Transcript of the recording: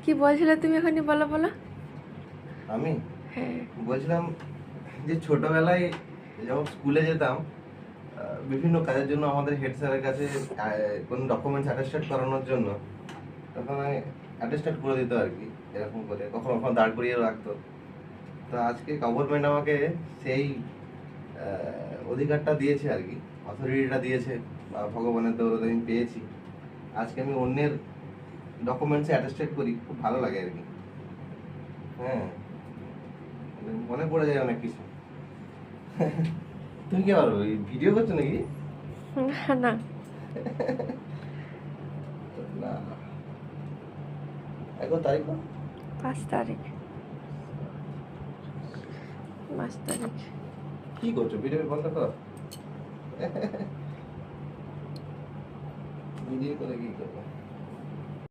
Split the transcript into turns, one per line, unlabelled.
কি বলছিলে তুমি এখনই, বলো বলো।
আমি
হ্যাঁ।
বলছিলাম যে ছোটবেলায় যখন স্কুলে যেতাম, বিভিন্ন কাজের জন্য আমাদের হেড স্যারের কাছে কোনো ডকুমেন্টস অ্যাটেস্টেড করানোর জন্য তখন অ্যাটেস্টেড করে দিত আর কি, এরকম করে কখনো কখনো দাঁড় করিয়ে রাখতো। তো আজকে গভর্নমেন্ট আমাকে সেই অধিকারটা দিয়েছে আর কি, অথরিটিটা দিয়েছে, বা ভগবানের দৌলতে আমি পেয়েছি। আজকে আমি অন্যের ডকুমেন্টসে অ্যাটেস্টেড করি, খুব ভালো লাগে আর কি। হ্যাঁ, মনে পড়ে যায় অনেক কিছু। তুমি কি পারো, ভিডিও করছো নাকি?
না না।
না, এখন তারিখ কত?
5 তারিখ। 5 তারিখ।
কি করছো, ভিডিও বন্ধ করো। ভিডিও করে কি করবো?